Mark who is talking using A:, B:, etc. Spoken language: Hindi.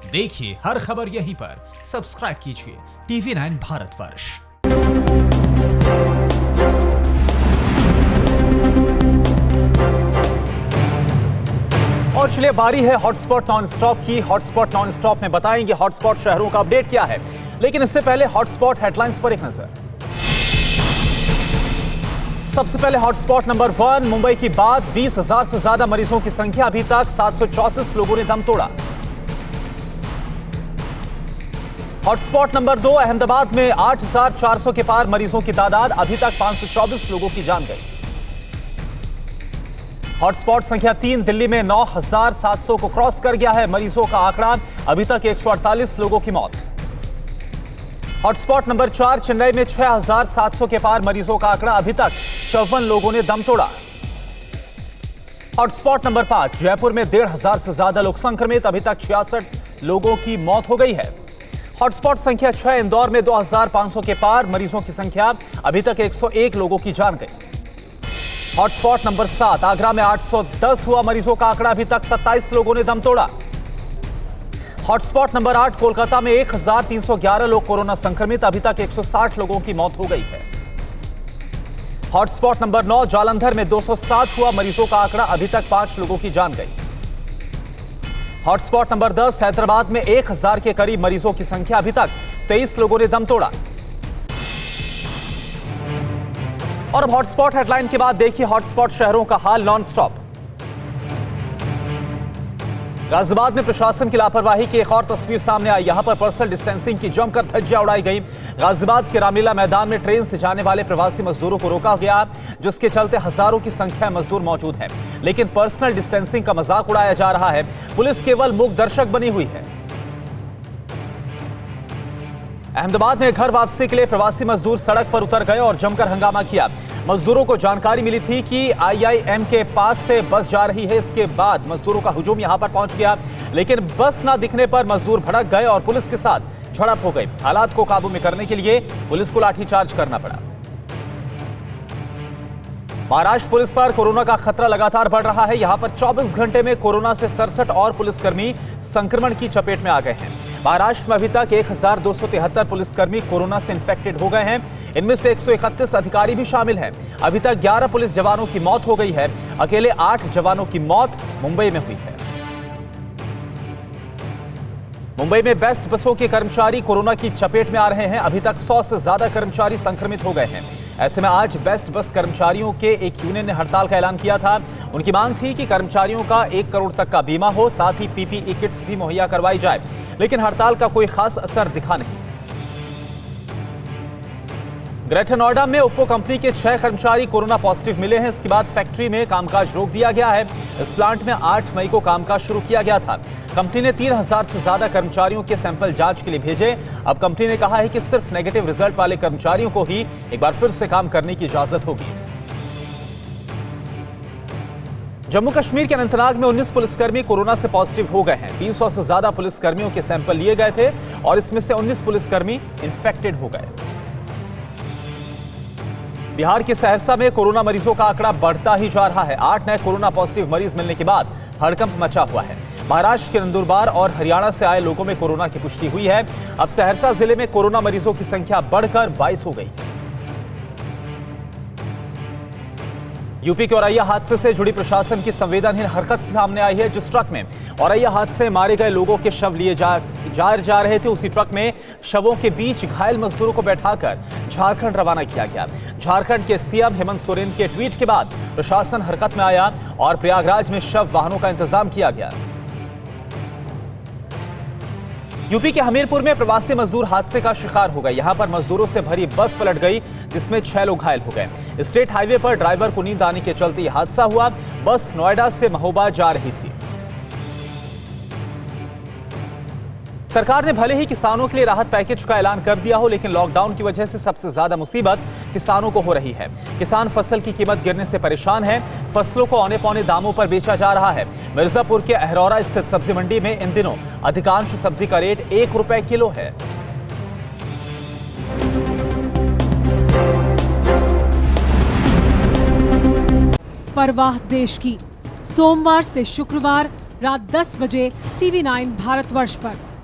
A: देखिए हर खबर यहीं पर, सब्सक्राइब कीजिए TV9 भारतवर्ष।
B: और चलिए बारी है हॉटस्पॉट नॉनस्टॉप की। हॉटस्पॉट नॉनस्टॉप में बताएंगे हॉटस्पॉट शहरों का अपडेट क्या है, लेकिन इससे पहले हॉटस्पॉट हेडलाइंस पर एक नजर। सबसे पहले हॉटस्पॉट नंबर 1, मुंबई की बात। 20,000 से ज्यादा मरीजों की संख्या, अभी तक 734 लोगों ने दम तोड़ा। हॉटस्पॉट नंबर 2, अहमदाबाद में 8,400 के पार मरीजों की तादाद, अभी तक 524 लोगों की जान गई। हॉटस्पॉट संख्या 3, दिल्ली में 9,700 को क्रॉस कर गया है मरीजों का आंकड़ा, अभी तक 148 लोगों की मौत। हॉटस्पॉट नंबर 4, चेन्नई में 6,700 के पार मरीजों का आंकड़ा, अभी तक 54 लोगों ने दम तोड़ा। हॉटस्पॉट नंबर 5, जयपुर में 1,500 से ज्यादा लोग संक्रमित, अभी तक 66 लोगों की मौत हो गई है। हॉटस्पॉट संख्या 6, इंदौर में 2,500 के पार मरीजों की संख्या, अभी तक 101 लोगों की जान गई। हॉटस्पॉट नंबर 7, आगरा में 810 हुआ मरीजों का आंकड़ा, अभी तक 27 लोगों ने दम तोड़ा। हॉटस्पॉट नंबर 8, कोलकाता में 1,311 लोग कोरोना संक्रमित, अभी तक 160 लोगों की मौत हो गई है। हॉटस्पॉट नंबर 9, जालंधर में 207 हुआ मरीजों का आंकड़ा, अभी तक 5 लोगों की जान गई। हॉटस्पॉट नंबर 10, हैदराबाद में 1,000 के करीब मरीजों की संख्या, अभी तक 23 लोगों ने दम तोड़ा। और अब हॉटस्पॉट हेडलाइन के बाद देखिए हॉटस्पॉट शहरों का हाल नॉन स्टॉप। गाजियाबाद में प्रशासन की लापरवाही की एक और तस्वीर सामने आई। यहां पर पर्सनल डिस्टेंसिंग की जमकर धज्जियां उड़ाई गई। गाजियाबाद के रामलीला मैदान में ट्रेन से जाने वाले प्रवासी मजदूरों को रोका गया, जिसके चलते हजारों की संख्या में मजदूर मौजूद हैं, लेकिन पर्सनल डिस्टेंसिंग का मजाक उड़ाया जा रहा है। पुलिस केवल मूक दर्शक बनी हुई है। अहमदाबाद में घर वापसी के लिए प्रवासी मजदूर सड़क पर उतर गए और जमकर हंगामा किया। मजदूरों को जानकारी मिली थी कि IIM के पास से बस जा रही है। इसके बाद मजदूरों का हुजूम यहां पर पहुंच गया, लेकिन बस ना दिखने पर मजदूर भड़क गए और पुलिस के साथ झड़प हो गई। हालात को काबू में करने के लिए पुलिस को लाठीचार्ज करना पड़ा। महाराष्ट्र पुलिस पर कोरोना का खतरा लगातार बढ़ रहा है। यहां पर 24 घंटे में कोरोना से 67 और पुलिसकर्मी संक्रमण की चपेट में आ गए हैं। महाराष्ट्र में अभी तक 1,273 पुलिसकर्मी कोरोना से इन्फेक्टेड हो गए हैं। इनमें से 131 अधिकारी भी शामिल हैं। अभी तक 11 पुलिस जवानों की मौत हो गई है। अकेले 8 जवानों की मौत मुंबई में हुई है। मुंबई में बेस्ट बसों के कर्मचारी कोरोना की चपेट में आ रहे हैं। अभी तक 100 से ज्यादा कर्मचारी संक्रमित हो गए हैं। ऐसे में आज बेस्ट बस कर्मचारियों के एक यूनियन ने हड़ताल का ऐलान किया था। उनकी मांग थी कि कर्मचारियों का 1 करोड़ तक का बीमा हो, साथ ही PPE किट्स भी मुहैया करवाई जाए, लेकिन हड़ताल का कोई खास असर दिखा नहीं। ग्रेटर नोएडा में ओप्पो कंपनी के 6 कर्मचारी कोरोना पॉजिटिव मिले हैं। इसके बाद फैक्ट्री में कामकाज रोक दिया गया है। इस प्लांट में 8 मई को कामकाज शुरू किया गया था। कंपनी ने 3,000 से ज्यादा कर्मचारियों के सैंपल जांच के लिए भेजे। अब कंपनी ने कहा है कि सिर्फ नेगेटिव रिजल्ट वाले कर्मचारियों को ही एक बार फिर से काम करने की इजाजत होगी। जम्मू कश्मीर के अनंतनाग में 19 पुलिसकर्मी कोरोना से पॉजिटिव हो गए हैं। 300 से ज्यादा पुलिसकर्मियों के सैंपल लिए गए थे और इसमें से 19 पुलिसकर्मी इन्फेक्टेड हो गए। बिहार के सहरसा में कोरोना मरीजों का आंकड़ा बढ़ता ही जा रहा है। 8 नए कोरोना पॉजिटिव मरीज मिलने के बाद हड़कंप मचा हुआ है। महाराष्ट्र के नंदुरबार और हरियाणा से आए लोगों में कोरोना की पुष्टि हुई है। अब सहरसा जिले में कोरोना मरीजों की संख्या बढ़कर 22 हो गई है। यूपी के औरैया हादसे से जुड़ी प्रशासन की संवेदनहीन हरकत सामने आई है। जिस ट्रक में औरैया हादसे में मारे गए लोगों के शव लिए जा रहे थे, उसी ट्रक में शवों के बीच घायल मजदूरों को बैठाकर झारखंड रवाना किया गया। झारखंड के CM हेमंत सोरेन के ट्वीट के बाद प्रशासन हरकत में आया और प्रयागराज में शव वाहनों का इंतजाम किया गया। यूपी के हमीरपुर में प्रवासी मजदूर हादसे का शिकार हो गए। यहां पर मजदूरों से भरी बस पलट गई, जिसमें 6 लोग घायल हो गए। स्टेट हाईवे पर ड्राइवर को नींद आने के चलते यह हादसा हुआ। बस नोएडा से महोबा जा रही थी। सरकार ने भले ही किसानों के लिए राहत पैकेज का ऐलान कर दिया हो, लेकिन लॉकडाउन की वजह से सबसे ज्यादा मुसीबत किसानों को हो रही है। किसान फसल की कीमत गिरने से परेशान है। फसलों को औने पौने दामों पर बेचा जा रहा है। मिर्जापुर के अहरौरा स्थित सब्जी मंडी में इन दिनों अधिकांश सब्जी का रेट 1 रुपए किलो है।
C: परवाह देश की। सोमवार से शुक्रवार रात 10 बजे TV9 भारतवर्ष पर।